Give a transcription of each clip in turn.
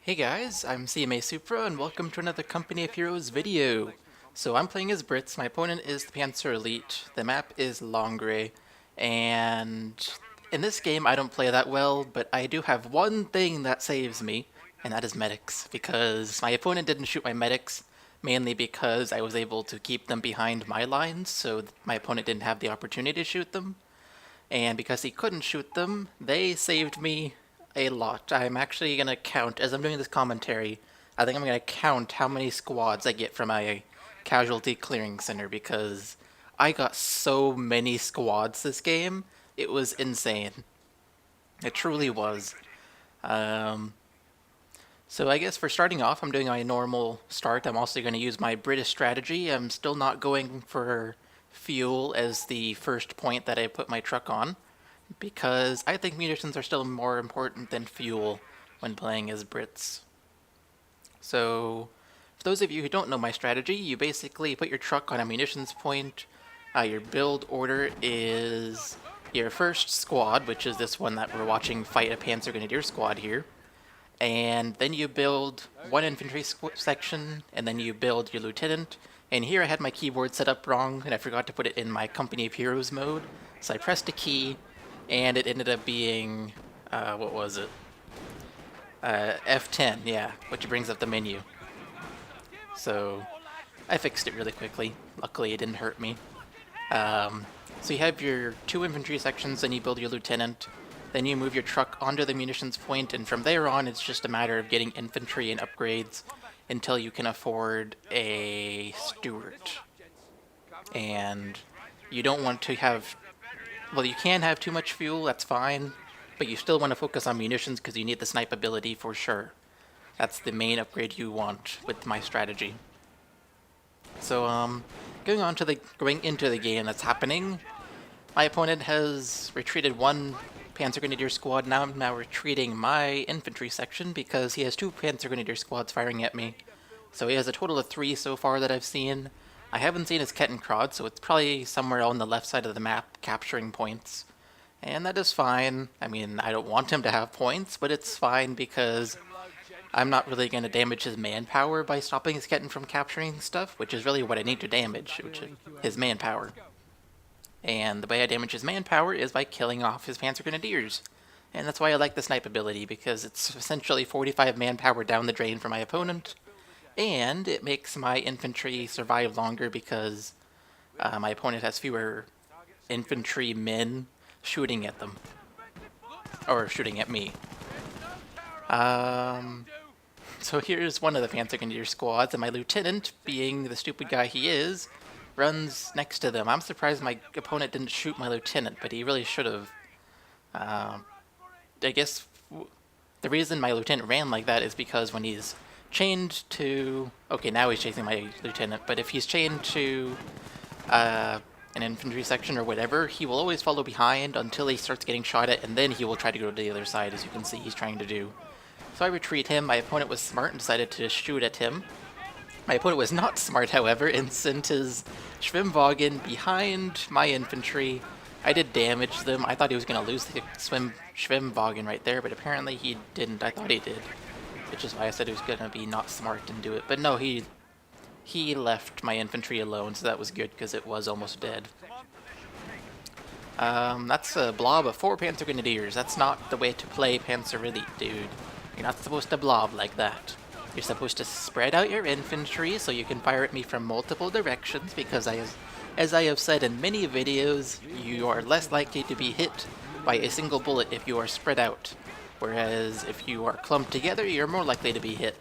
Hey guys, I'm cmasupra and welcome to another Company of Heroes video. So I'm playing as Brits, my opponent is the Panzer Elite, the map is Longray, and in this game I don't play that well, but I do have one thing that saves me, and that is medics, because my opponent didn't shoot my medics, mainly because I was able to keep them behind my lines, so my opponent didn't have the opportunity to shoot them. And because he couldn't shoot them, they saved me a lot. I'm actually going to count, as I'm doing this commentary, I think I'm going to count how many squads I get from my casualty clearing center, because I got so many squads this game, it was insane. It truly was. Um, so I guess for starting off, I'm doing my normal start. I'm also going to use my British strategy. I'm still not going for fuel as the first point that I put my truck on, because I think munitions are still more important than fuel when playing as Brits. So, for those of you who don't know my strategy, you basically put your truck on a munitions point. Your build order is your first squad, which is this one that we're watching fight a Panzer Grenadier squad here. And then you build one infantry section, and then you build your lieutenant. And here I had my keyboard set up wrong, and I forgot to put it in my Company of Heroes mode. So I pressed a key, and it ended up being, what was it? F10, yeah, which brings up the menu. So I fixed it really quickly. Luckily, it didn't hurt me. So you have your two infantry sections, then you build your lieutenant. Then you move your truck onto the munitions point, and from there on, it's just a matter of getting infantry and upgrades until you can afford a steward. And you don't want to have, well, you can have too much fuel, that's fine, but you still want to focus on munitions because you need the snipe ability for sure. That's the main upgrade you want with my strategy. So, going into the game that's happening, my opponent has retreated one Panzer Grenadier squad. Now I'm retreating my infantry section because he has two Panzer Grenadier squads firing at me. So he has a total of 3 so far that I've seen. I haven't seen his Kettenkrad, so it's probably somewhere on the left side of the map capturing points. And that is fine. I mean, I don't want him to have points, but it's fine because I'm not really going to damage his manpower by stopping his Ketten from capturing stuff, which is really what I need to damage, which is his manpower. And the way I damage his manpower is by killing off his Panzer Grenadiers. And that's why I like the snipe ability, because it's essentially 45 manpower down the drain for my opponent, and it makes my infantry survive longer because my opponent has fewer infantry men shooting at them. Or shooting at me. So here's one of the Panzer Grenadier squads, and my lieutenant, being the stupid guy he is, runs next to them. I'm surprised my opponent didn't shoot my lieutenant, but he really should have. I guess the reason my lieutenant ran like that is because when he's chained to... Okay, now he's chasing my lieutenant, but if he's chained to an infantry section or whatever, he will always follow behind until he starts getting shot at, and then he will try to go to the other side, as you can see he's trying to do. So I retreat him. My opponent was smart and decided to shoot at him. My opponent was not smart, however, and sent his Schwimmwagen behind my infantry. I did damage them. I thought he was going to lose the Schwimmwagen right there, but apparently he didn't. I thought he did, which is why I said he was going to be not smart and do it. But no, he left my infantry alone, so that was good because it was almost dead. That's a blob of 4 Panzer Grenadiers. That's not the way to play Panzer Elite, dude. You're not supposed to blob like that. You're supposed to spread out your infantry so you can fire at me from multiple directions, because as I have said in many videos, you are less likely to be hit by a single bullet if you are spread out. Whereas if you are clumped together, you're more likely to be hit.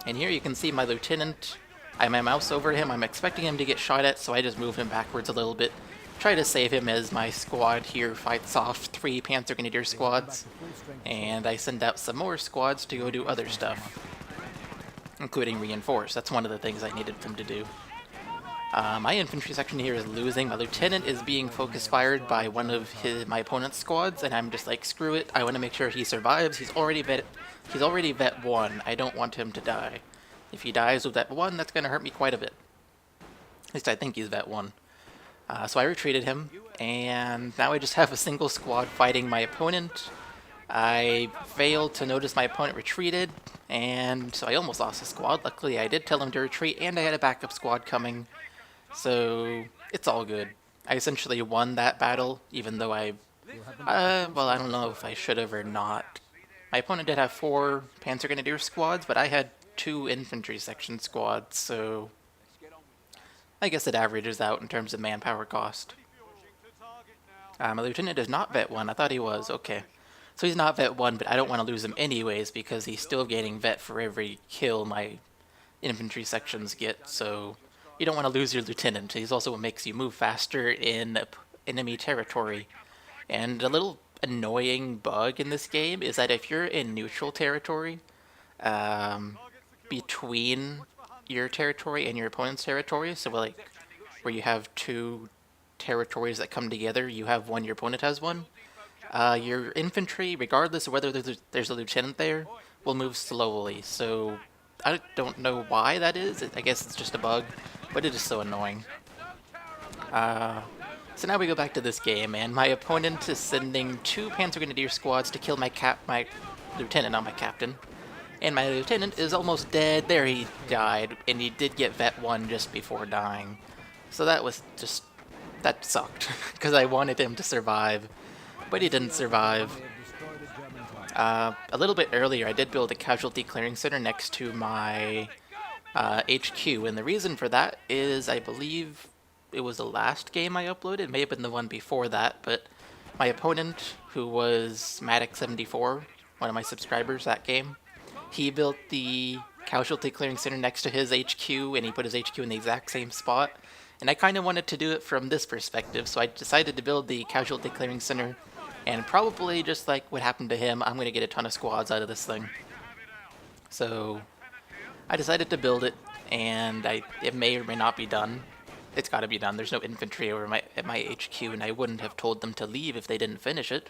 And here you can see my lieutenant. I have my mouse over him. I'm expecting him to get shot at, so I just move him backwards a little bit. Try to save him as my squad here fights off 3 Panzer Grenadier squads. And I send out some more squads to go do other stuff, including reinforce. That's one of the things I needed them to do. My infantry section here is losing. My lieutenant is being focus fired by one of my opponent's squads, and I'm just like, screw it. I want to make sure he survives. He's already vet 1. I don't want him to die. If he dies with vet 1, that's going to hurt me quite a bit. At least I think he's vet 1. So I retreated him, and now I just have a single squad fighting my opponent. I failed to notice my opponent retreated, and so I almost lost a squad. Luckily, I did tell him to retreat, and I had a backup squad coming, so it's all good. I essentially won that battle, even though well, I don't know if I should have or not. My opponent did have 4 Panzer Grenadier squads, but I had 2 infantry section squads, so I guess it averages out in terms of manpower cost. My lieutenant is not vet 1. I thought he was. Okay. So he's not vet 1, but I don't want to lose him anyways because he's still gaining vet for every kill my infantry sections get, so you don't want to lose your lieutenant. He's also what makes you move faster in enemy territory. And a little annoying bug in this game is that if you're in neutral territory, between your territory and your opponent's territory, so like where you have 2 territories that come together, you have one, your opponent has one, your infantry, regardless of whether there's a lieutenant there, will move slowly. So I don't know why that is. I guess it's just a bug, but it is so annoying. So now we go back to this game, and my opponent is sending 2 Panzer Grenadier squads to kill my lieutenant, not my captain. And my lieutenant is almost dead. There, he died, and he did get vet 1 just before dying. So that was just... that sucked, because I wanted him to survive, but he didn't survive. A little bit earlier, I did build a casualty clearing center next to my HQ, and the reason for that is I believe it was the last game I uploaded. It may have been the one before that, but my opponent, who was Matic74, one of my subscribers that game, he built the casualty clearing center next to his HQ, and he put his HQ in the exact same spot. And I kind of wanted to do it from this perspective, so I decided to build the casualty clearing center, and probably just like what happened to him, I'm going to get a ton of squads out of this thing. So I decided to build it, and it may or may not be done. It's got to be done. There's no infantry over at my HQ, and I wouldn't have told them to leave if they didn't finish it.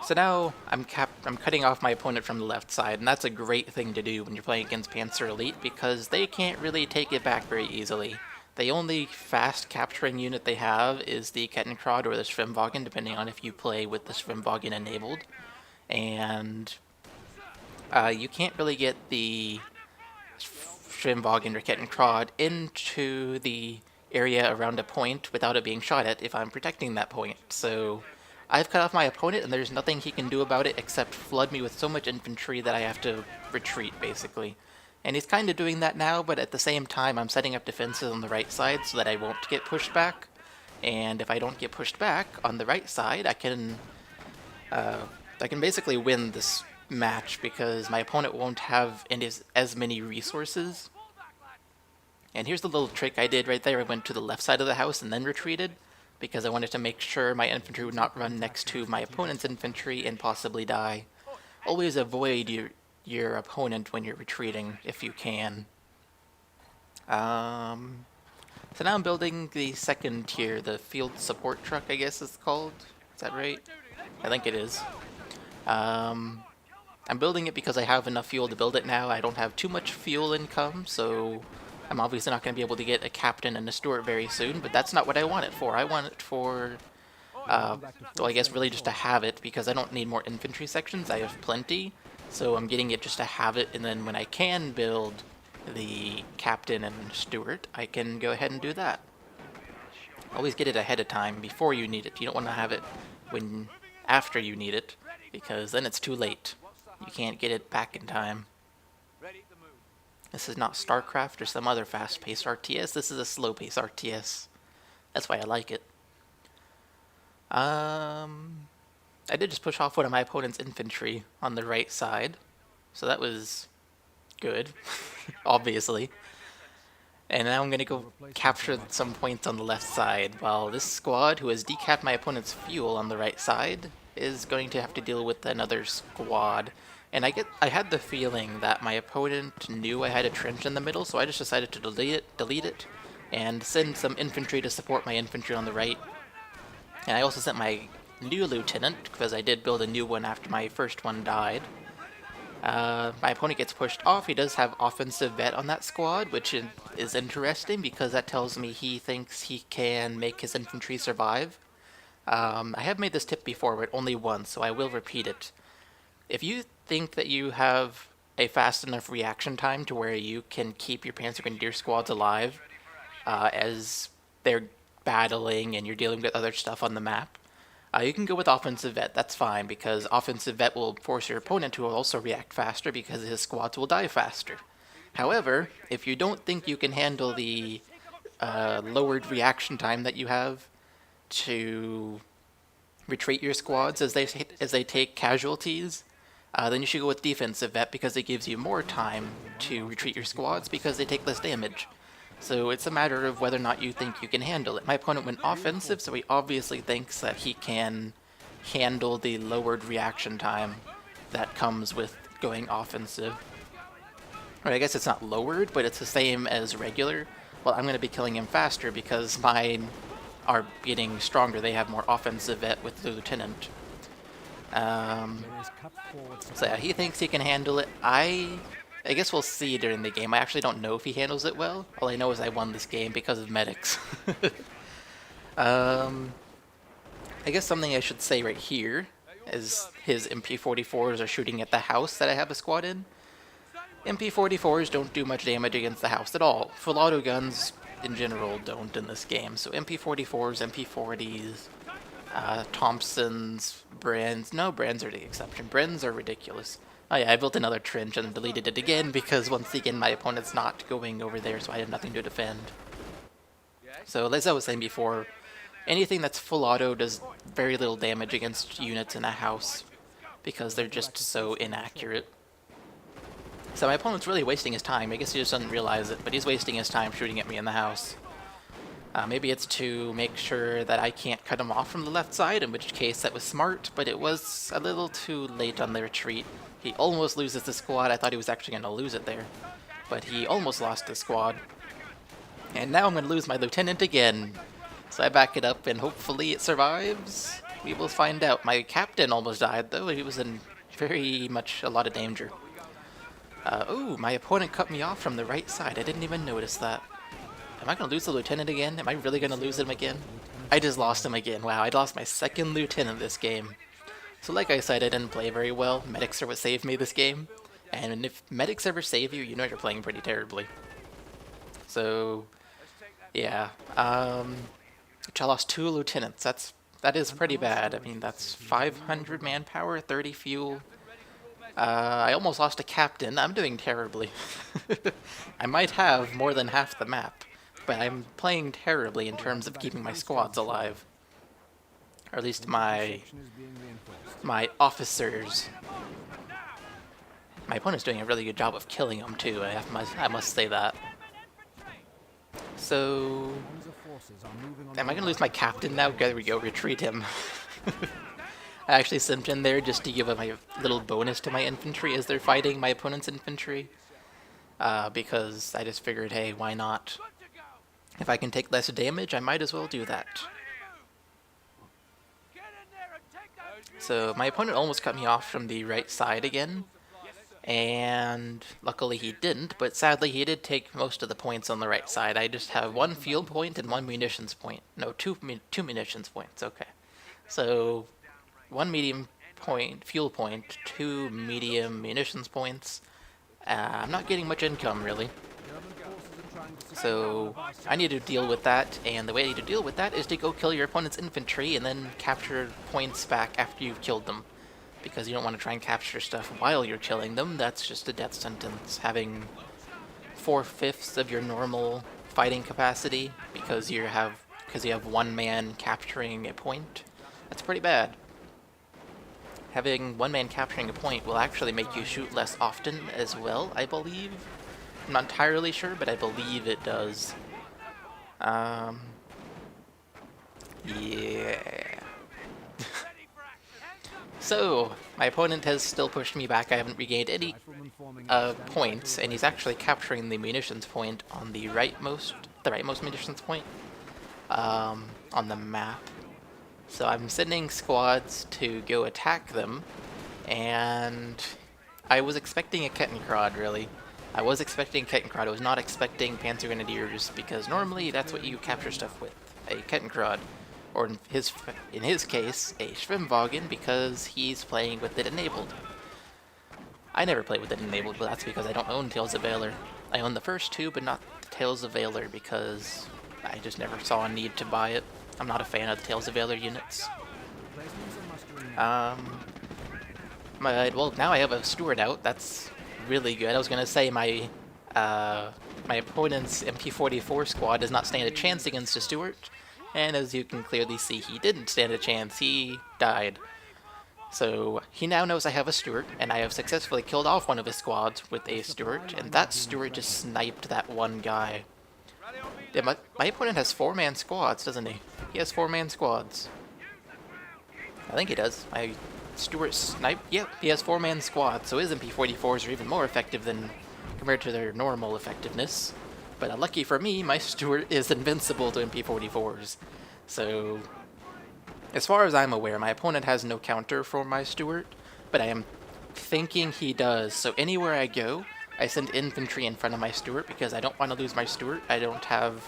So now I'm cutting off my opponent from the left side, and that's a great thing to do when you're playing against Panzer Elite, because they can't really take it back very easily. The only fast capturing unit they have is the Kettenkrad or the Schwimmwagen, depending on if you play with the Schwimmwagen enabled. And you can't really get the Schwimmwagen or Kettenkrad into the area around a point without it being shot at if I'm protecting that point. So I've cut off my opponent, and there's nothing he can do about it except flood me with so much infantry that I have to retreat, basically. And he's kind of doing that now, but at the same time, I'm setting up defenses on the right side so that I won't get pushed back. And if I don't get pushed back on the right side, I can basically win this match because my opponent won't have as many resources. And here's the little trick I did right there. I went to the left side of the house and then retreated, because I wanted to make sure my infantry would not run next to my opponent's infantry and possibly die. Always avoid your opponent when you're retreating, if you can. So now I'm building the second tier, the field support truck, I guess it's called. Is that right? I think it is. I'm building it because I have enough fuel to build it now. I don't have too much fuel income, so I'm obviously not going to be able to get a captain and a steward very soon, but that's not what I want it for. I want it for, well, I guess really just to have it, because I don't need more infantry sections. I have plenty, so I'm getting it just to have it, and then when I can build the captain and steward, I can go ahead and do that. Always get it ahead of time, before you need it. You don't want to have it after you need it, because then it's too late. You can't get it back in time. This is not StarCraft or some other fast-paced RTS. This is a slow-paced RTS. That's why I like it. I did just push off one of my opponent's infantry on the right side, so that was good, obviously. And now I'm going to go capture some points on the left side, while this squad, who has decapped my opponent's fuel on the right side, is going to have to deal with another squad. And I had the feeling that my opponent knew I had a trench in the middle, so I just decided to delete it, and send some infantry to support my infantry on the right. And I also sent my new lieutenant, because I did build a new one after my first one died. My opponent gets pushed off. He does have offensive vet on that squad, which is interesting, because that tells me he thinks he can make his infantry survive. I have made this tip before, but only once, so I will repeat it. If you think that you have a fast enough reaction time to where you can keep your Panzer Grenadier squads alive as they're battling and you're dealing with other stuff on the map, you can go with offensive vet. That's fine, because offensive vet will force your opponent to also react faster because his squads will die faster. However, if you don't think you can handle the lowered reaction time that you have to retreat your squads as they take casualties, then you should go with defensive vet, because it gives you more time to retreat your squads because they take less damage. So it's a matter of whether or not you think you can handle it. My opponent went offensive, so he obviously thinks that he can handle the lowered reaction time that comes with going offensive. Right, I guess it's not lowered, but it's the same as regular. Well, I'm going to be killing him faster because mine are getting stronger. They have more offensive vet with the lieutenant. So yeah, he thinks he can handle it. I guess we'll see during the game. I actually don't know if he handles it well. All I know is I won this game because of medics. I guess something I should say right here is his MP44s are shooting at the house that I have a squad in. MP44s don't do much damage against the house at all. Full auto guns in general don't in this game. So MP44s, MP40s, Thompsons, Brands. No, Brands are the exception. Brands are ridiculous. Oh yeah, I built another trench and deleted it again because once again my opponent's not going over there, so I have nothing to defend. So as I was saying before, anything that's full auto does very little damage against units in a house because they're just so inaccurate. So my opponent's really wasting his time. I guess he just doesn't realize it, but he's wasting his time shooting at me in the house. Maybe it's to make sure that I can't cut him off from the left side, in which case that was smart, but it was a little too late on the retreat. He almost loses the squad. I thought he was actually going to lose it there, but he almost lost the squad. And now I'm going to lose my lieutenant again. So I back it up and hopefully it survives. We will find out. My captain almost died though. He was in very much a lot of danger. Oh, my opponent cut me off from the right side. I didn't even notice that. Am I going to lose the lieutenant again? Am I really going to lose him again? I just lost him again. Wow, I lost my second lieutenant this game. So like I said, I didn't play very well. Medics are what saved me this game. And if medics ever save you, you know you're playing pretty terribly. So, yeah. I lost 2 lieutenants. That is pretty bad. I mean, that's 500 manpower, 30 fuel. I almost lost a captain. I'm doing terribly. I might have more than half the map, but I'm playing terribly in terms of keeping my squads alive. Or at least my officers. My opponent's doing a really good job of killing them too. I must say that. So, am I gonna lose my captain now? There we go. Retreat him. I actually sent in there just to give him a little bonus to my infantry as they're fighting my opponent's infantry. Because I just figured, hey, why not? If I can take less damage, I might as well do that. So my opponent almost cut me off from the right side again. And luckily he didn't, but sadly he did take most of the points on the right side. I just have 1 field point and 1 munitions point. No, two munitions points, okay. So 1 medium point, fuel point, 2 medium munitions points. I'm not getting much income, really. So I need to deal with that, and the way I need to deal with that is to go kill your opponent's infantry and then capture points back after you've killed them. Because you don't want to try and capture stuff while you're killing them. That's just a death sentence. Having 4/5 of your normal fighting capacity because you have 1 man capturing a point, that's pretty bad. Having 1 man capturing a point will actually make you shoot less often as well, I believe. I'm not entirely sure, but I believe it does. Yeah. So, my opponent has still pushed me back. I haven't regained any points, and he's actually capturing the munitions point on the rightmost munitions point on the map. So I'm sending squads to go attack them, and I was expecting a Kettenkrad, really. I was expecting Kettenkrad. I was not expecting Panzer Grenadiers, because normally that's what you capture stuff with, a Kettenkrad. or in his case, a Schwimmwagen, because he's playing with it enabled. I never played with it enabled, but that's because I don't own Tales of Valor. I own the first two, but not Tales of Valor, because I just never saw a need to buy it. I'm not a fan of the Tales of Valor units. Well, now I have a Steward out. That's really good. I was gonna say my opponent's MP44 squad does not stand a chance against a Steward, and as you can clearly see, he didn't stand a chance. He died. So he now knows I have a Steward, and I have successfully killed off one of his squads with a Steward, and that Steward just sniped that one guy. Yeah, my opponent has 4-man squads, doesn't he? He has 4-man squads. I think he does. My Steward sniped. Yep, he has 4-man squads, so his MP44s are even more effective than compared to their normal effectiveness. But lucky for me, my Steward is invincible to MP44s. So, as far as I'm aware, my opponent has no counter for my Steward, but I am thinking he does. So anywhere I go, I send infantry in front of my Steward because I don't want to lose my Steward. I don't have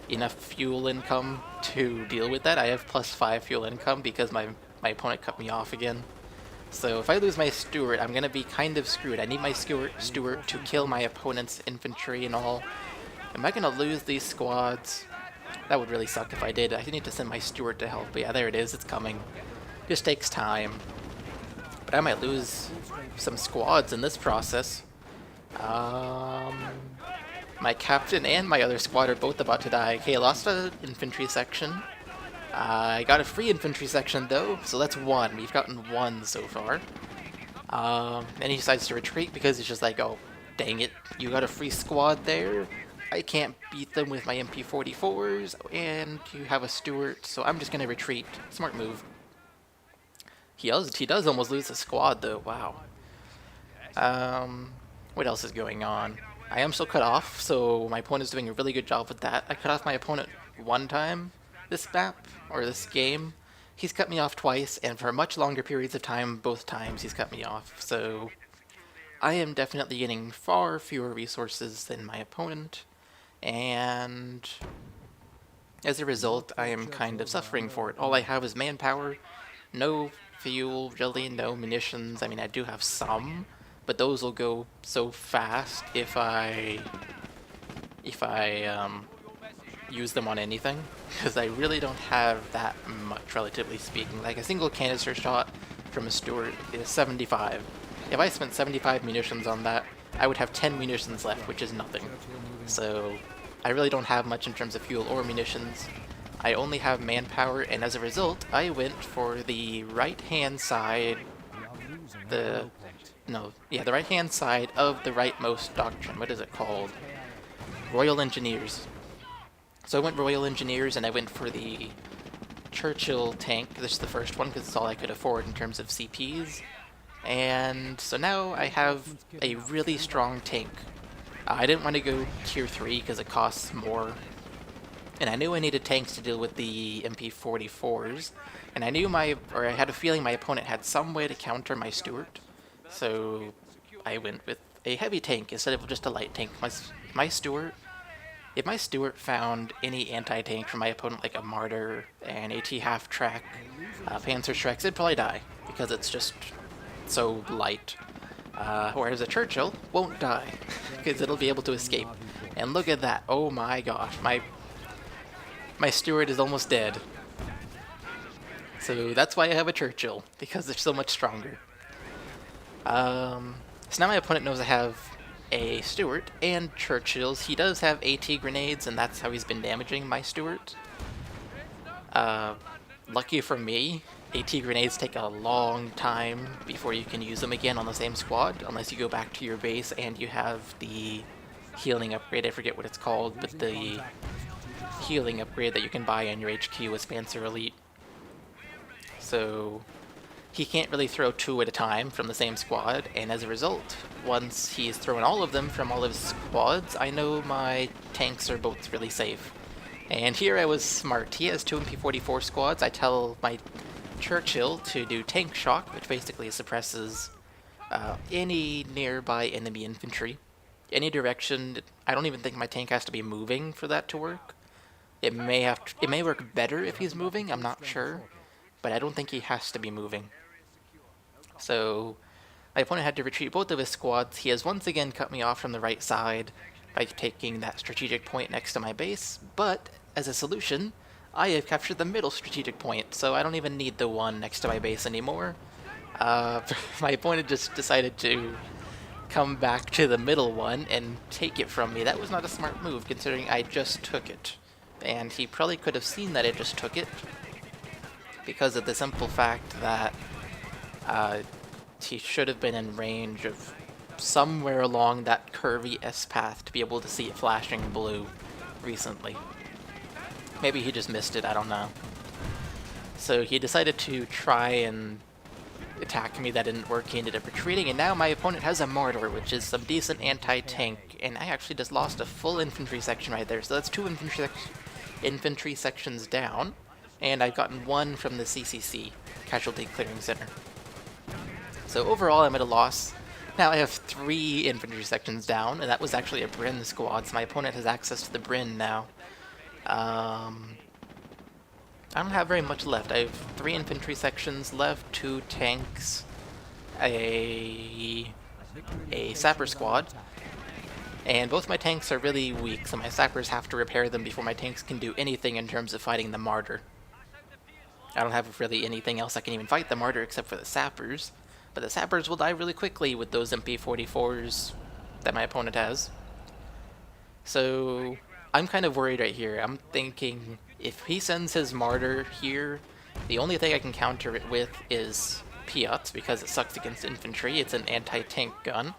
enough fuel income to deal with that. I have +5 fuel income because my opponent cut me off again. So if I lose my Steward, I'm going to be kind of screwed. I need my Steward to kill my opponent's infantry and all. Am I going to lose these squads? That would really suck if I did. I need to send my Steward to help. But yeah, there it is. It's coming. Just takes time. But I might lose some squads in this process. My captain and my other squad are both about to die. Okay, I lost an infantry section. I got a free infantry section though, so that's 1. We've gotten 1 so far. And he decides to retreat because he's just like, oh, dang it, you got a free squad there. I can't beat them with my MP44s, and you have a Steward, so I'm just gonna retreat. Smart move. He does almost lose a squad though, wow. What else is going on? I am still cut off, so my opponent's doing a really good job with that. I cut off my opponent 1 time this map, or this game. He's cut me off twice, and for much longer periods of time, both times he's cut me off. So I am definitely getting far fewer resources than my opponent, and as a result, I am kind of suffering for it. All I have is manpower, no fuel, really, no munitions. I mean, I do have some, but those will go so fast if I use them on anything, because I really don't have that much, relatively speaking. Like a single canister shot from a Steward is 75. If I spent 75 munitions on that, I would have 10 munitions left, which is nothing. So I really don't have much in terms of fuel or munitions. I only have manpower, and as a result, I went for the right-hand side, the right-hand side of the rightmost doctrine. What is it called? Royal Engineers. So I went Royal Engineers, and I went for the Churchill tank. This is the first one, because it's all I could afford in terms of CPs. And so now I have a really strong tank. I didn't want to go tier 3 because it costs more. And I knew I needed tanks to deal with the MP44s. And I had a feeling my opponent had some way to counter my Steward. So I went with a heavy tank instead of just a light tank. My Steward, if my Steward found any anti-tank from my opponent, like a Martyr, an AT half-track, Panzerschrecks, it'd probably die, because it's just so light. Whereas a Churchill won't die, because it'll be able to escape. And look at that, oh my gosh, my Steward is almost dead. So that's why I have a Churchill, because they're so much stronger. So now my opponent knows I have a Steward and Churchills. He does have AT grenades, and that's how he's been damaging my Steward. Lucky for me, AT grenades take a long time before you can use them again on the same squad, unless you go back to your base and you have the healing upgrade. I forget what it's called, but the healing upgrade that you can buy on your HQ with Panzer Elite. So he can't really throw 2 at a time from the same squad, and as a result, once he's thrown all of them from all of his squads, I know my tanks are both really safe. And here I was smart. He has 2 MP44 squads. I tell my Churchill to do tank shock, which basically suppresses any nearby enemy infantry. Any direction. I don't even think my tank has to be moving for that to work. It may work better if he's moving, I'm not sure, but I don't think he has to be moving. So my opponent had to retreat both of his squads. He has once again cut me off from the right side by taking that strategic point next to my base, but as a solution, I have captured the middle strategic point, so I don't even need the one next to my base anymore. My opponent just decided to come back to the middle one and take it from me. That was not a smart move, considering I just took it. And he probably could have seen that I just took it, because of the simple fact that he should have been in range of somewhere along that curvy S path to be able to see it flashing blue recently. Maybe he just missed it, I don't know. So he decided to try and attack me. That didn't work. He ended up retreating, and now my opponent has a mortar, which is some decent anti-tank, and I actually just lost a full infantry section right there, so that's two infantry sections down, and I've gotten one from the CCC, Casualty Clearing Center. So overall I'm at a loss. Now I have 3 infantry sections down, and that was actually a Bryn squad, so my opponent has access to the Bryn now. I don't have very much left. I have 3 infantry sections left, 2 tanks, a sapper squad, and both my tanks are really weak, so my sappers have to repair them before my tanks can do anything in terms of fighting the martyr. I don't have really anything else I can even fight the martyr except for the sappers, but the sappers will die really quickly with those MP44s that my opponent has. So I'm kind of worried right here. I'm thinking if he sends his martyr here, the only thing I can counter it with is Piats, because it sucks against infantry. It's an anti-tank gun,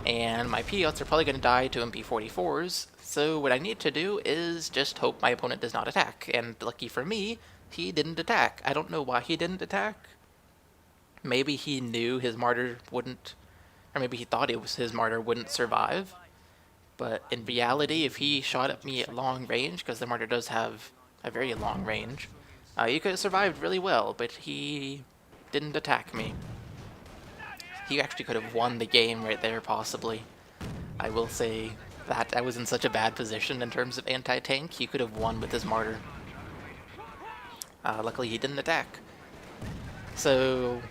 and my Piats are probably going to die to MP44s, so what I need to do is just hope my opponent does not attack, and lucky for me, he didn't attack. I don't know why he didn't attack. Maybe he knew his martyr wouldn't, or maybe he thought his martyr wouldn't survive. But in reality, if he shot at me at long range, because the martyr does have a very long range, he could have survived really well, but he didn't attack me. He actually could have won the game right there, possibly. I will say that I was in such a bad position in terms of anti-tank, he could have won with his martyr. Luckily he didn't attack. So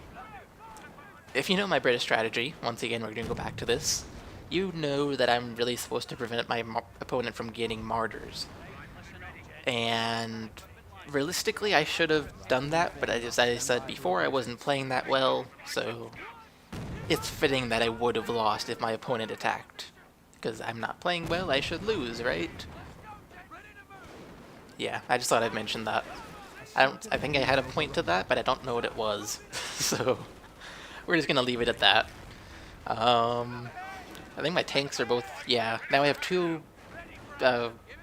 if you know my British strategy, once again we're going to go back to this, you know that I'm really supposed to prevent my opponent from getting martyrs. And realistically I should have done that, but as I said before, I wasn't playing that well, so it's fitting that I would have lost if my opponent attacked. Because I'm not playing well, I should lose, right? Yeah, I just thought I'd mention that. I think I had a point to that, but I don't know what it was. So we're just gonna leave it at that. I think my tanks are both, yeah, now I have 2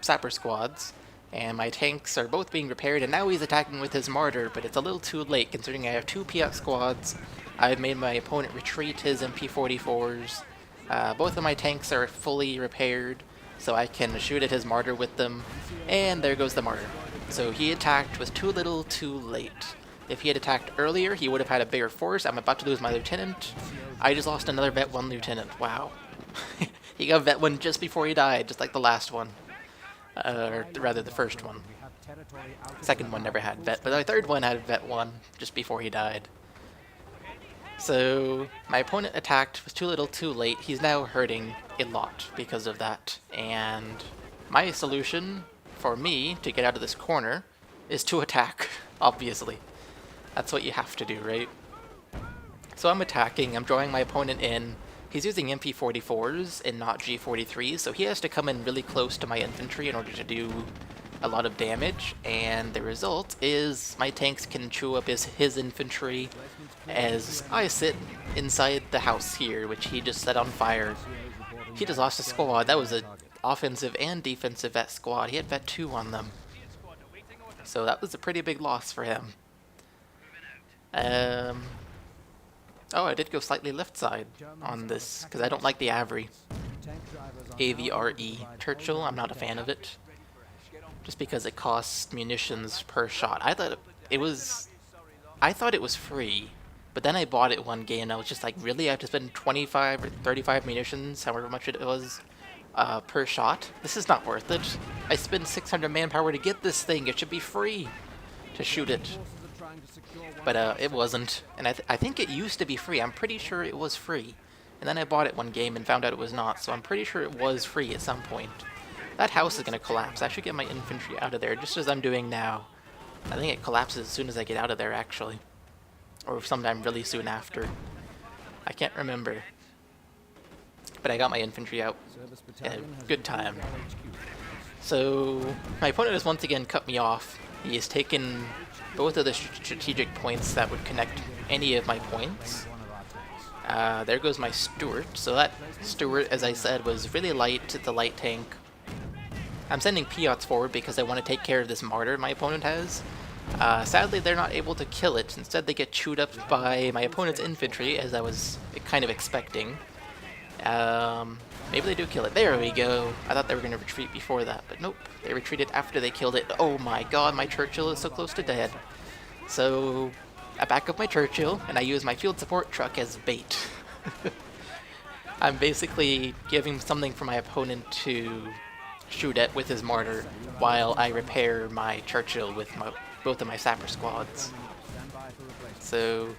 sapper squads, and my tanks are both being repaired, and now he's attacking with his martyr, but it's a little too late considering I have 2 Piat squads. I've made my opponent retreat his MP44s. Both of my tanks are fully repaired, so I can shoot at his martyr with them, and there goes the martyr. So he attacked with too little, too late. If he had attacked earlier, he would have had a bigger force. I'm about to lose my lieutenant. I just lost another Vet 1 lieutenant. Wow. He got Vet 1 just before he died, just like the last one. Or rather, the first one. Second one never had Vet, but the third one had Vet 1 just before he died. So my opponent attacked with too little, too late. He's now hurting a lot because of that. And my solution for me to get out of this corner is to attack, obviously. That's what you have to do, right? So I'm attacking, I'm drawing my opponent in. He's using MP44s and not G43s, so he has to come in really close to my infantry in order to do a lot of damage, and the result is my tanks can chew up his infantry as I sit inside the house here, which he just set on fire. He just lost a squad. That was an offensive and defensive vet squad. He had vet 2 on them. So that was a pretty big loss for him. Oh, I did go slightly left side on this, because I don't like the AVRE. AVRE. Churchill, I'm not a fan of it. Just because it costs munitions per shot. I thought it was free, but then I bought it one game and I was just like, really? I have to spend 25 or 35 munitions, however much it was, per shot. This is not worth it. I spend 600 manpower to get this thing. It should be free to shoot it. But it wasn't. And I think it used to be free. I'm pretty sure it was free. And then I bought it one game and found out it was not, so I'm pretty sure it was free at some point. That house is going to collapse. I should get my infantry out of there, just as I'm doing now. I think it collapses as soon as I get out of there, actually. Or sometime really soon after. I can't remember. But I got my infantry out in a good time. So, my opponent has once again cut me off. He has taken both of the strategic points that would connect any of my points. There goes my Stewart. So that Stewart, as I said, was really light. It's a light tank. I'm sending Piats forward because I want to take care of this Martyr my opponent has. Sadly, they're not able to kill it. Instead, they get chewed up by my opponent's infantry, as I was kind of expecting. Maybe they do kill it. There we go. I thought they were going to retreat before that, but nope. They retreated after they killed it. Oh my god, my Churchill is so close to dead. So, I back up my Churchill, and I use my field support truck as bait. I'm basically giving something for my opponent to shoot at with his Martyr, while I repair my Churchill with both of my sapper squads. So,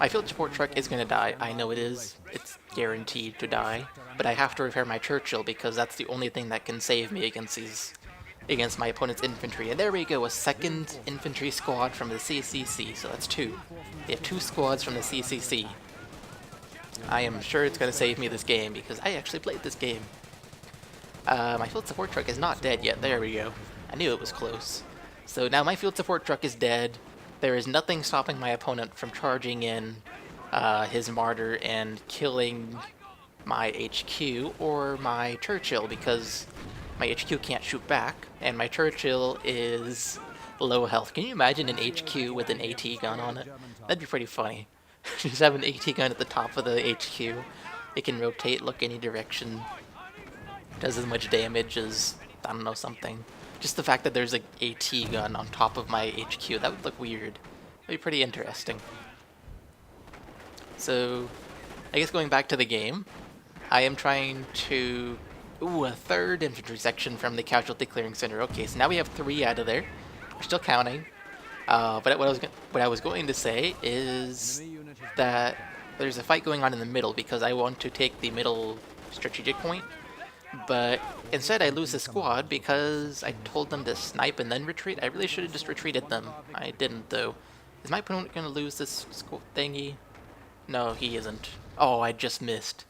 my field support truck is going to die. I know it is. It's guaranteed to die. But I have to repair my Churchill because that's the only thing that can save me against my opponent's infantry. And there we go, a second infantry squad from the CCC. So that's two. We have two squads from the CCC. I am sure it's going to save me this game because I actually played this game. My field support truck is not dead yet. There we go. I knew it was close. So now my field support truck is dead. There is nothing stopping my opponent from charging in his Martyr and killing my HQ or my Churchill because my HQ can't shoot back and my Churchill is low health. Can you imagine an HQ with an AT gun on it? That'd be pretty funny. Just have an AT gun at the top of the HQ. It can rotate, look any direction. Does as much damage as, I don't know, something. Just the fact that there's an AT gun on top of my HQ, that would look weird. That'd be pretty interesting. So, I guess going back to the game, I am trying to... Ooh, a third infantry section from the casualty clearing center. Okay, so now we have 3 out of there. We're still counting. But what I was going to say is that there's a fight going on in the middle because I want to take the middle strategic point. But instead I lose a squad because I told them to snipe and then retreat. I really should have just retreated them. I didn't though. Is my opponent going to lose this thingy? No, he isn't. Oh, I just missed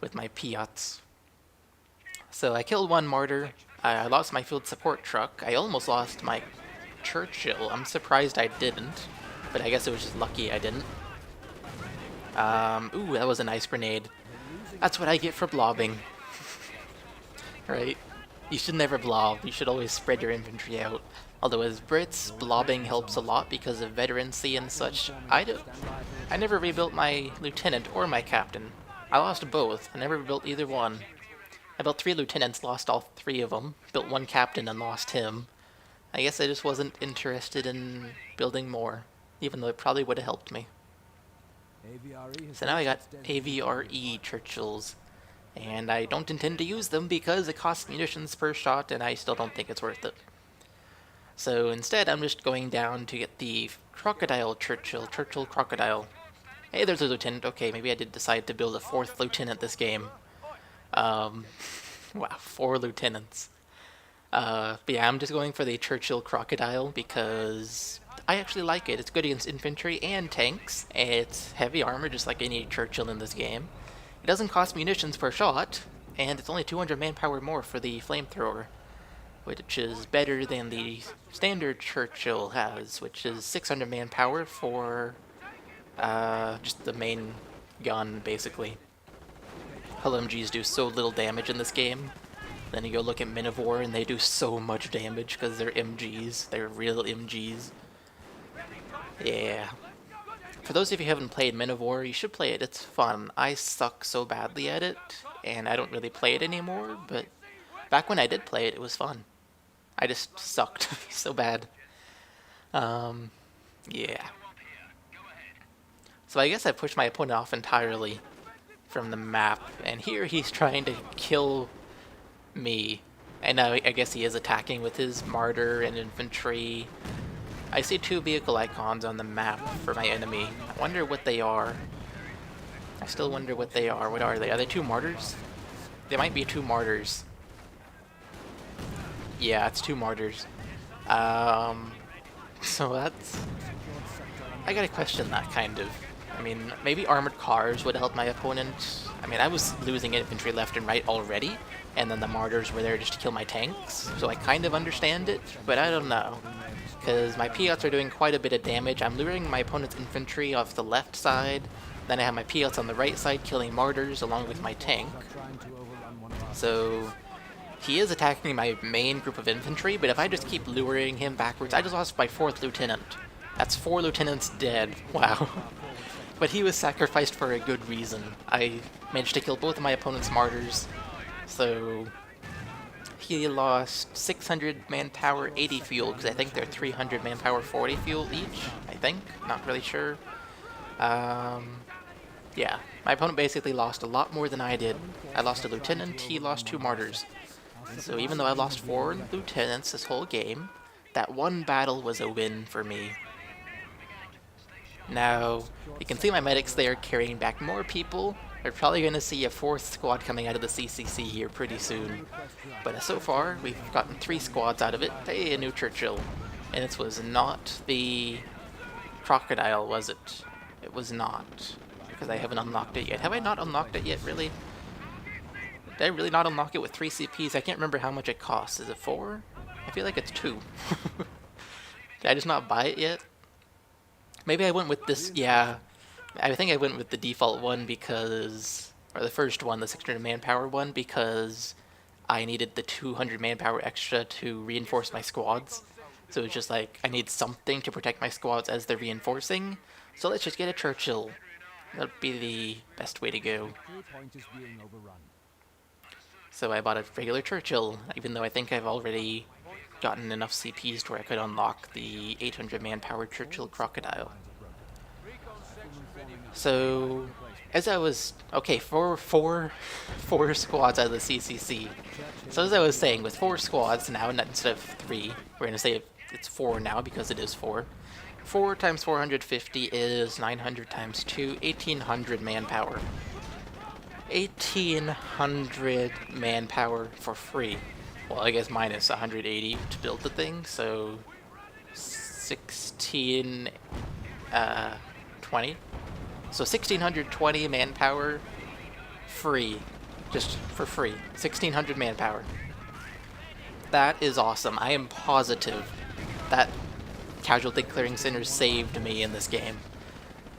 with my Piats. So I killed one Martyr. I lost my field support truck. I almost lost my Churchill. I'm surprised I didn't, but I guess it was just lucky I didn't. Ooh, that was a nice grenade. That's what I get for blobbing. Right? You should never blob. You should always spread your infantry out. Although as Brits, blobbing helps a lot because of veterancy and such. I never rebuilt my lieutenant or my captain. I lost both. I never rebuilt either one. I built 3 lieutenants, lost all 3 of them. Built 1 captain and lost him. I guess I just wasn't interested in building more, even though it probably would have helped me. So now I got AVRE Churchills, and I don't intend to use them because it costs munitions per shot, and I still don't think it's worth it. So instead, I'm just going down to get the Crocodile Churchill Crocodile. Hey, there's a lieutenant. Okay, maybe I did decide to build a 4th lieutenant this game. Wow, 4 lieutenants. But yeah, I'm just going for the Churchill Crocodile because I actually like it. It's good against infantry and tanks. It's heavy armor, just like any Churchill in this game. It doesn't cost munitions per shot, and it's only 200 manpower more for the flamethrower, which is better than the standard Churchill has, which is 600 manpower for just the main gun, basically. OMGs do so little damage in this game. Then you go look at Men of War, and they do so much damage because they're MGs. They're real MGs. Yeah. For those of you who haven't played Men of War, you should play it. It's fun. I suck so badly at it, and I don't really play it anymore, but back when I did play it, it was fun. I just sucked so bad. Yeah. So I guess I pushed my opponent off entirely from the map, and here he's trying to kill me. And now I guess he is attacking with his martyr and infantry. I see two vehicle icons on the map for my enemy. I wonder what they are. I still wonder what they are. What are they? Are they two martyrs? They might be two martyrs. Yeah, it's two martyrs. So that's... I gotta question that, kind of. I mean, maybe armored cars would help my opponent. I mean, I was losing infantry left and right already, and then the martyrs were there just to kill my tanks, so I kind of understand it, but I don't know. Because my Piats are doing quite a bit of damage. I'm luring my opponent's infantry off the left side, then I have my Piats on the right side killing martyrs along with my tank. So he is attacking my main group of infantry, but if I just keep luring him backwards, I just lost my 4th lieutenant. That's 4 lieutenants dead. Wow. But he was sacrificed for a good reason. I managed to kill both of my opponent's martyrs, so he lost 600 manpower, 80 fuel, because I think they're 300 manpower, 40 fuel each, I think. Not really sure. Yeah, my opponent basically lost a lot more than I did. I lost a lieutenant, he lost 2 martyrs. So even though I lost 4 lieutenants this whole game, that one battle was a win for me. Now, you can see my medics there carrying back more people. We're probably going to see a 4th squad coming out of the CCC here pretty soon. But so far, we've gotten 3 squads out of it. Hey, a new Churchill. And this was not the crocodile, was it? It was not. Because I haven't unlocked it yet. Have I not unlocked it yet, really? Did I really not unlock it with 3 CPs? I can't remember how much it costs. Is it 4? I feel like it's 2. Did I just not buy it yet? Maybe I went with this, yeah. I think I went with the default one because, or the first one, the 600 manpower one, because I needed the 200 manpower extra to reinforce my squads. So it's just like, I need something to protect my squads as they're reinforcing. So let's just get a Churchill. That'd be the best way to go. So I bought a regular Churchill, even though I think I've already gotten enough CPs to where I could unlock the 800 manpower Churchill Crocodile. So, as I was... Okay, four squads out of the CCC. So as I was saying, with 4 squads now, instead of 3, we're going to say it's 4 now because it is 4. 4 times 450 is 900 times 2, 1800 manpower. 1800 manpower for free. Well, I guess minus 180 to build the thing, so 1620. So 1620 manpower free, just for free. 1600 manpower. That is awesome. I am positive that Casualty Clearing Center saved me in this game.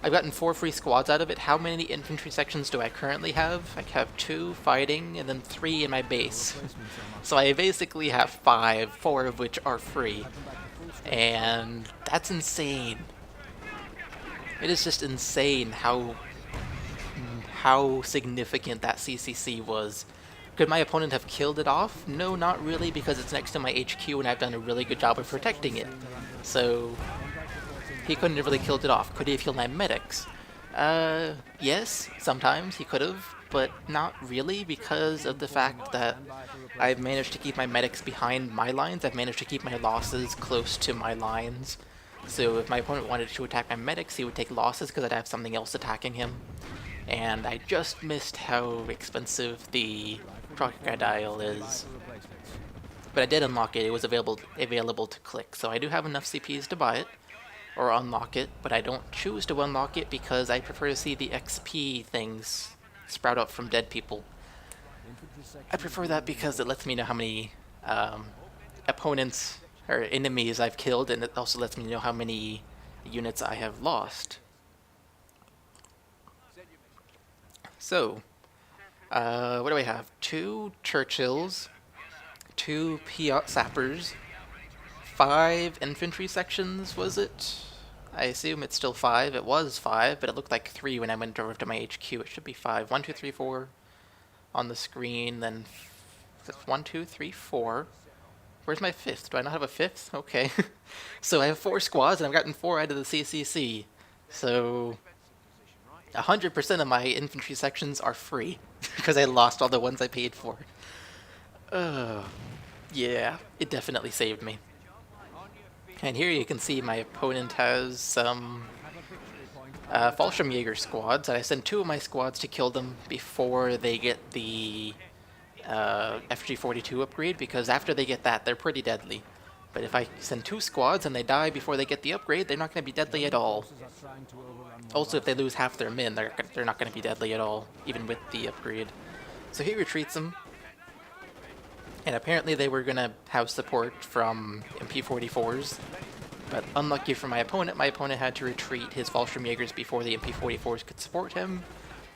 I've gotten 4 free squads out of it. How many infantry sections do I currently have? I have 2 fighting and then 3 in my base. So I basically have 5, 4 of which are free. And that's insane. It is just insane how significant that CCC was. Could my opponent have killed it off? No, not really, because it's next to my HQ and I've done a really good job of protecting it. So he couldn't have really killed it off. Could he have killed my medics? Yes, sometimes he could have, but not really, because of the fact that I've managed to keep my medics behind my lines. I've managed to keep my losses close to my lines. So if my opponent wanted to attack my medics, he would take losses because I'd have something else attacking him. And I just missed how expensive the crocodile is. But I did unlock it. It was available to click, so I do have enough CPs to buy it or unlock it, but I don't choose to unlock it because I prefer to see the XP things sprout up from dead people. I prefer that because it lets me know how many opponents or enemies I've killed, and it also lets me know how many units I have lost. So, what do I have? 2 Churchills, 2 Piat Sappers, 5 infantry sections, was it? I assume it's still 5. It was 5, but it looked like 3 when I went over to my HQ. It should be 5. 1, 2, 3, 4 on the screen, then 1, 2, 3, 4. Where's my 5th? Do I not have a 5th? Okay. So I have 4 squads, and I've gotten 4 out of the CCC. So 100% of my infantry sections are free, because I lost all the ones I paid for. Yeah, it definitely saved me. And here you can see my opponent has some Fallschirmjäger squads, and I send 2 of my squads to kill them before they get the FG-42 upgrade, because after they get that, they're pretty deadly. But if I send 2 squads and they die before they get the upgrade, they're not going to be deadly at all. Also, if they lose half their men, they're not going to be deadly at all, even with the upgrade. So he retreats them, and apparently they were going to have support from MP-44s, but unlucky for my opponent had to retreat his Fallschirmjägers before the MP-44s could support him,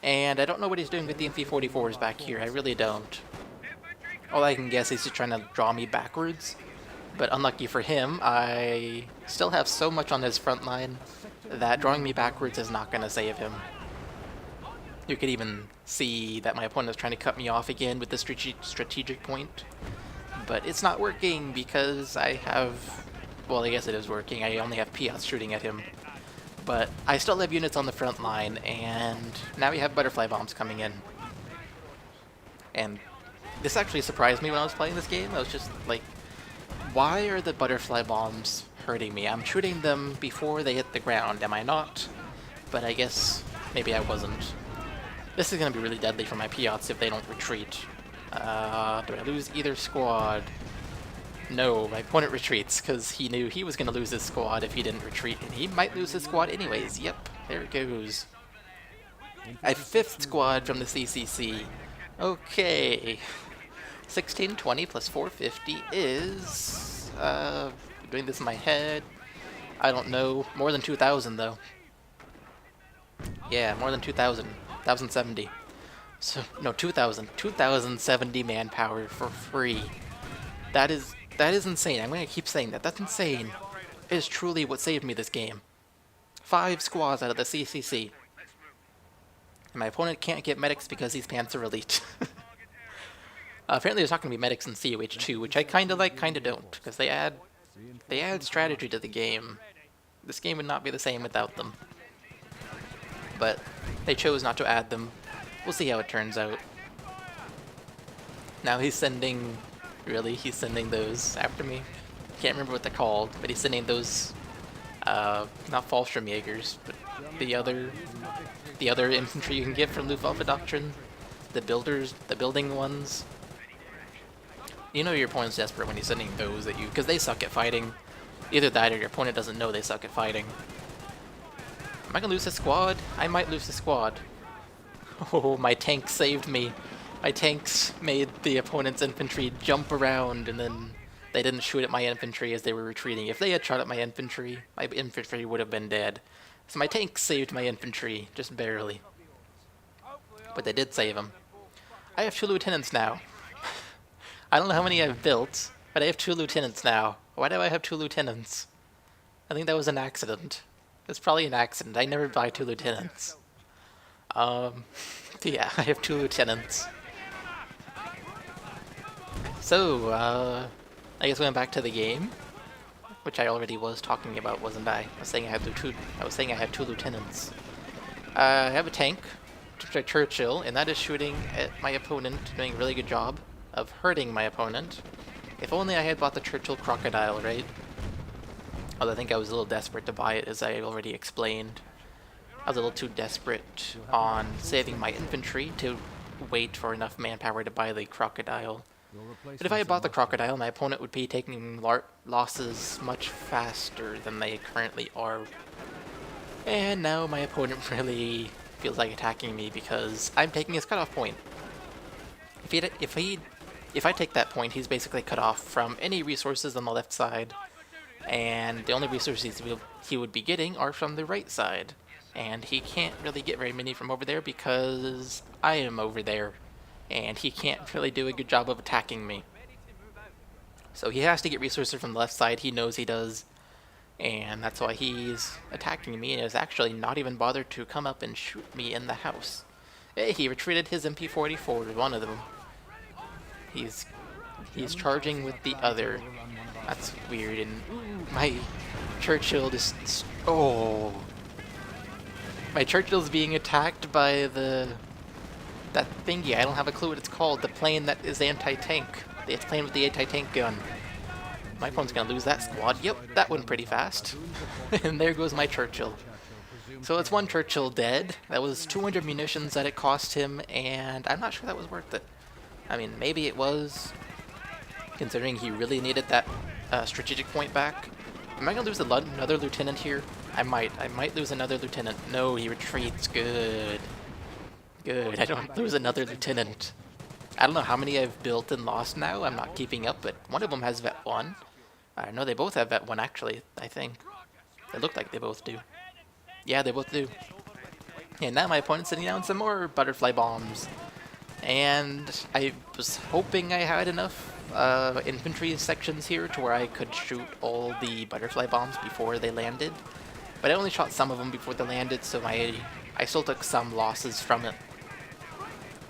and I don't know what he's doing with the MP-44s back here, I really don't. All I can guess is he's trying to draw me backwards, but unlucky for him, I still have so much on his front line that drawing me backwards is not going to save him. You could even see that my opponent is trying to cut me off again with this strategic point, but it's not working because I have, well, I guess it is working, I only have Piats shooting at him. But I still have units on the front line, and now we have butterfly bombs coming in. And this actually surprised me when I was playing this game. I was just like, why are the butterfly bombs hurting me? I'm shooting them before they hit the ground, am I not? But I guess maybe I wasn't. This is going to be really deadly for my Piats if they don't retreat. Do I lose either squad? No, my opponent retreats, because he knew he was going to lose his squad if he didn't retreat, and he might lose his squad anyways. Yep, there it goes. A 5th squad from the CCC. Okay. 1620 plus 450 is... doing this in my head. I don't know. More than 2,000, though. Yeah, more than 2,000. 1,070. So, no, 2,000. 2,070 manpower for free. That is insane. I'm going to keep saying that. That's insane. It is truly what saved me this game. 5 squads out of the CCC. And my opponent can't get medics because he's Panzer Elite. Apparently there's not going to be medics in COH2, which I kind of like, kind of don't, because they add strategy to the game. This game would not be the same without them. But they chose not to add them. We'll see how it turns out. Now he's sending... Really? He's sending those after me? Can't remember what they're called, but he's sending those, not Fallschirmjägers, but the other infantry you can get from Luftwaffe Doctrine. The building ones. You know your opponent's desperate when he's sending those at you, because they suck at fighting. Either that or your opponent doesn't know they suck at fighting. Am I gonna lose this squad? I might lose the squad. Oh, my tank saved me. My tanks made the opponent's infantry jump around, and then they didn't shoot at my infantry as they were retreating. If they had shot at my infantry would have been dead. So my tanks saved my infantry, just barely. But they did save them. I have 2 lieutenants now. I don't know how many I've built, but I have 2 lieutenants now. Why do I have 2 lieutenants? I think that was an accident. It's probably an accident. I never buy 2 lieutenants. Yeah, I have 2 lieutenants. So, I guess going back to the game, which I already was talking about, wasn't I? I was saying I have 2 lieutenants. I have a tank, Churchill, and that is shooting at my opponent, doing a really good job of hurting my opponent. If only I had bought the Churchill Crocodile, right? Although I think I was a little desperate to buy it, as I already explained. I was a little too desperate on saving my infantry to wait for enough manpower to buy the Crocodile. But if I had bought the Crocodile, my opponent would be taking losses much faster than they currently are. And now my opponent really feels like attacking me because I'm taking his cutoff point. If I take that point, he's basically cut off from any resources on the left side, and the only resources he would be getting are from the right side. And he can't really get very many from over there because I am over there, and he can't really do a good job of attacking me. So he has to get resources from the left side, he knows he does, and that's why he's attacking me and has actually not even bothered to come up and shoot me in the house. Hey, he retreated his MP-44, one of them. He's charging with the other. That's weird, and my Churchill just... Oh... My Churchill's being attacked by that thingy. I don't have a clue what it's called. The plane that is anti-tank. It's playing with the anti-tank gun. My opponent's gonna lose that squad. Yep, that went pretty fast. And there goes my Churchill. So it's one Churchill dead. That was 200 munitions that it cost him, and I'm not sure that was worth it. I mean, maybe it was, considering he really needed that strategic point back. Am I gonna lose another lieutenant here? I might lose another lieutenant. No, he retreats. Good. Good, I don't lose another lieutenant. I don't know how many I've built and lost now. I'm not keeping up, but one of them has Vet 1. I know they both have Vet 1, actually, I think. They look like they both do. Yeah, they both do. And now my opponent's sitting down some more butterfly bombs. And I was hoping I had enough infantry sections here to where I could shoot all the butterfly bombs before they landed. But I only shot some of them before they landed, so I still took some losses from it.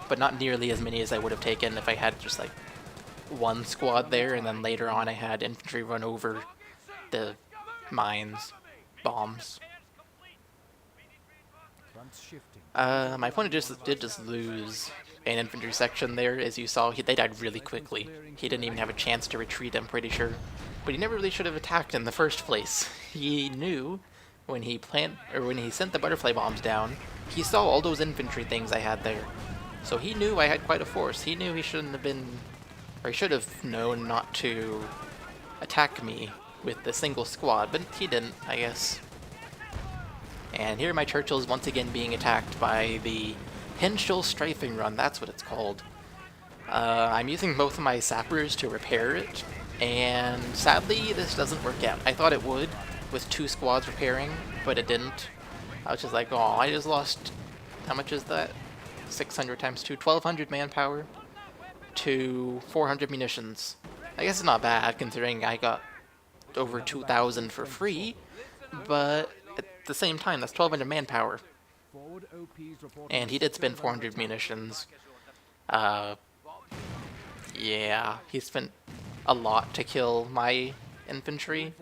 But not nearly as many as I would have taken if I had just like one squad there, and then later on I had infantry run over the mines, bombs. My opponent did just lose an infantry section there, as you saw. They died really quickly. He didn't even have a chance to retreat, I'm pretty sure. But he never really should have attacked in the first place. He knew when he sent the butterfly bombs down, he saw all those infantry things I had there. So he knew I had quite a force. He knew he shouldn't have been, or he should have known not to attack me with the single squad, but he didn't, I guess. And here my Churchill is once again being attacked by the Henschel Strafing Run, that's what it's called. I'm using both of my sappers to repair it, and sadly this doesn't work out. I thought it would, with 2 squads repairing, but it didn't. I was just like, oh, I just lost, how much is that? 600 times 2, 1200 manpower to 400 munitions. I guess it's not bad considering I got over 2,000 for free, but at the same time, that's 1200 manpower. And he did spend 400 munitions. Yeah, he spent a lot to kill my infantry.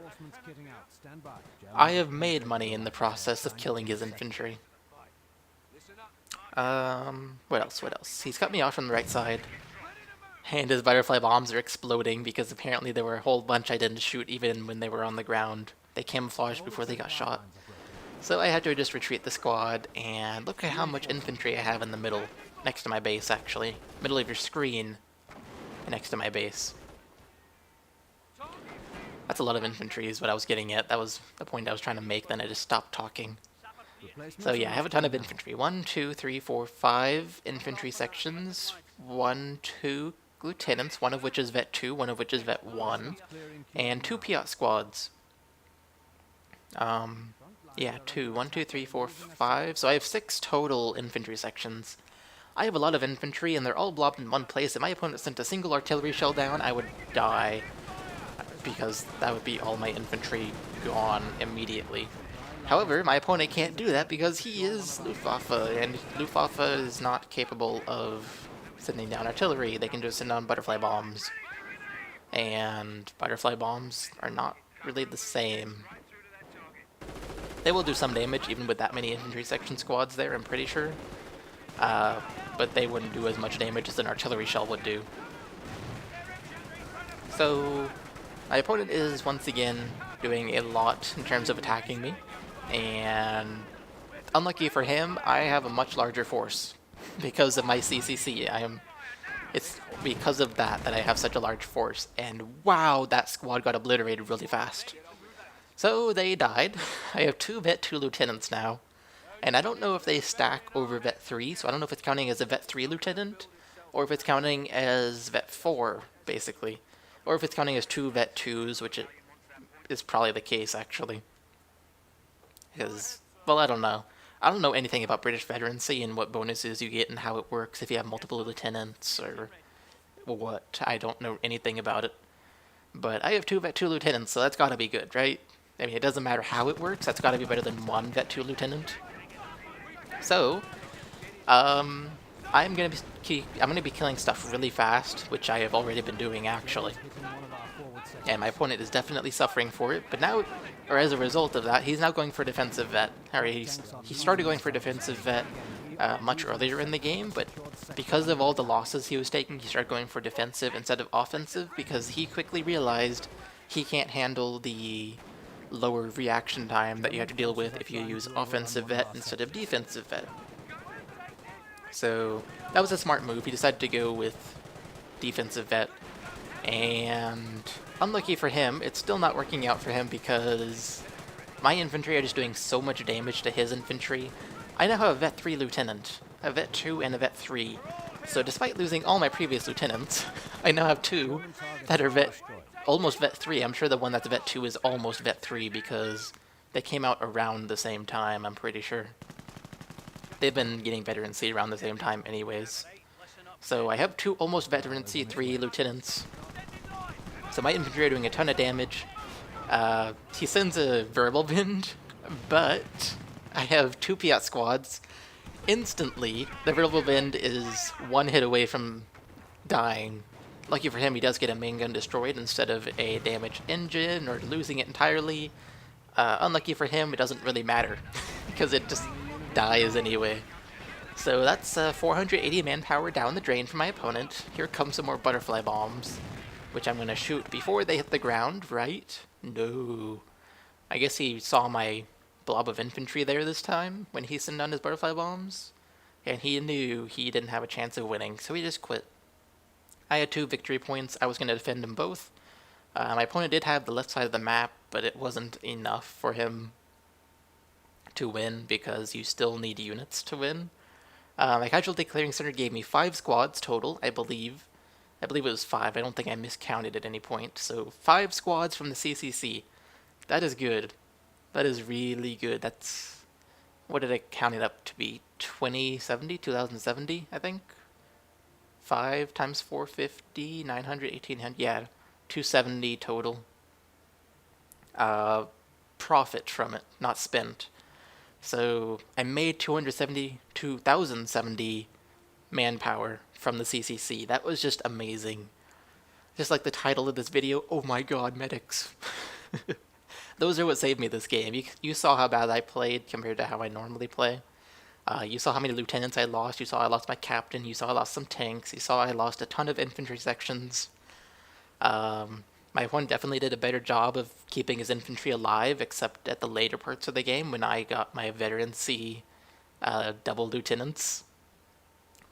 I have made money in the process of killing his infantry. What else? He's cut me off from the right side. And his butterfly bombs are exploding because apparently there were a whole bunch I didn't shoot even when they were on the ground. They camouflaged before they got shot. So I had to just retreat the squad, and look at how much infantry I have in the middle, next to my base actually. Middle of your screen, next to my base. That's a lot of infantry is what I was getting at. That was the point I was trying to make, then I just stopped talking. So yeah, I have a ton of infantry. 1, 2, 3, 4, 5 infantry sections. 1, 2 lieutenants, one of which is Vet 2, one of which is Vet 1. And 2 Piat squads. Yeah, 2. 1, 2, 3, 4, 5. So I have 6 total infantry sections. I have a lot of infantry, and they're all blobbed in one place. If my opponent sent a single artillery shell down, I would die, because that would be all my infantry gone immediately. However, my opponent can't do that because he is Luftwaffe, and Luftwaffe is not capable of sending down artillery. They can just send down butterfly bombs. And butterfly bombs are not really the same. They will do some damage even with that many infantry section squads there, I'm pretty sure. But they wouldn't do as much damage as an artillery shell would do. So my opponent is once again doing a lot in terms of attacking me. And unlucky for him, I have a much larger force because of my CCC. It's because of that I have such a large force. And wow, that squad got obliterated really fast. So they died. I have 2 Vet 2 lieutenants now. And I don't know if they stack over Vet 3, so I don't know if it's counting as a Vet 3 lieutenant, or if it's counting as Vet 4, basically. Or if it's counting as 2 Vet 2s, which it is probably the case, actually. Because, well, I don't know. I don't know anything about British veterancy and what bonuses you get and how it works if you have multiple lieutenants or what. I don't know anything about it. But I have 2 Vet 2 lieutenants, so that's gotta be good, right? I mean, it doesn't matter how it works, that's gotta be better than 1 Vet 2 lieutenant. So, I'm gonna be killing stuff really fast, which I have already been doing, actually. And my opponent is definitely suffering for it, but now, or as a result of that, he's now going for defensive vet. Or he started going for defensive vet much earlier in the game, but because of all the losses he was taking, he started going for defensive instead of offensive because he quickly realized he can't handle the lower reaction time that you have to deal with if you use offensive vet instead of defensive vet. So that was a smart move. He decided to go with defensive vet, and unlucky for him, it's still not working out for him because my infantry are just doing so much damage to his infantry. I now have a vet 3 lieutenant, a vet 2, and a vet 3. So despite losing all my previous lieutenants, I now have 2 that are almost vet 3. I'm sure the one that's vet 2 is almost vet 3 because they came out around the same time, I'm pretty sure. They've been getting veteran C around the same time anyways. So I have 2 almost veteran C3 lieutenants. So my infantry are doing a ton of damage. He sends a verbal bend, but I have 2 Piat squads. Instantly, the verbal bend is 1 hit away from dying. Lucky for him, he does get a main gun destroyed instead of a damaged engine or losing it entirely. Unlucky for him, it doesn't really matter because it just dies anyway. So that's 480 manpower down the drain for my opponent. Here come some more butterfly bombs, which I'm going to shoot before they hit the ground, right? No. I guess he saw my blob of infantry there this time when he sent down his butterfly bombs, and he knew he didn't have a chance of winning, so he just quit. I had 2 victory points. I was going to defend them both. My opponent did have the left side of the map, but it wasn't enough for him to win because you still need units to win. My casualty clearing center gave me 5 squads total, I believe. I believe it was 5. I don't think I miscounted at any point. So 5 squads from the CCC. That is good. That is really good. That's... what did I count it up to be? 2070, I think? 5 times 450, 900, 1800. Yeah, 270 total. Profit from it, not spent. So I made 270 manpower from the CCC. That was just amazing. Just like the title of this video, oh my god, medics. Those are what saved me this game. You saw how bad I played compared to how I normally play. You saw how many lieutenants I lost. You saw I lost my captain. You saw I lost some tanks. You saw I lost a ton of infantry sections. My opponent definitely did a better job of keeping his infantry alive, except at the later parts of the game when I got my veteran C double lieutenants.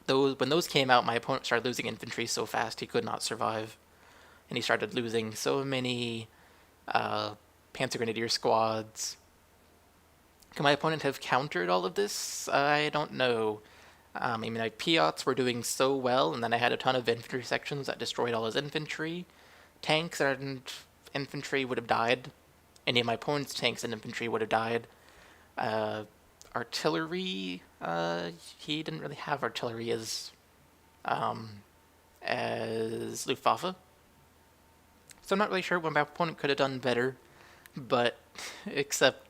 When those came out, my opponent started losing infantry so fast he could not survive. And he started losing so many Panzer Grenadier squads. Could my opponent have countered all of this? I don't know. I mean, my Piats were doing so well, and then I had a ton of infantry sections that destroyed all his infantry. Tanks and infantry would have died. Any of my opponent's tanks and infantry would have died. Artillery, he didn't really have artillery as Luftwaffe. So I'm not really sure what my opponent could have done better, but except,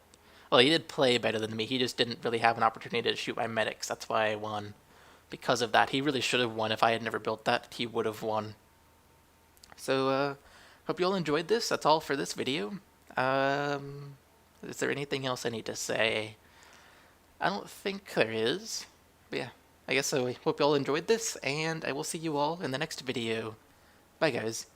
well, he did play better than me. He just didn't really have an opportunity to shoot my medics. That's why I won. Because of that, he really should have won. If I had never built that, he would have won. So, hope you all enjoyed this. That's all for this video. Is there anything else I need to say? I don't think there is. But yeah, I guess so. I hope you all enjoyed this, and I will see you all in the next video. Bye, guys.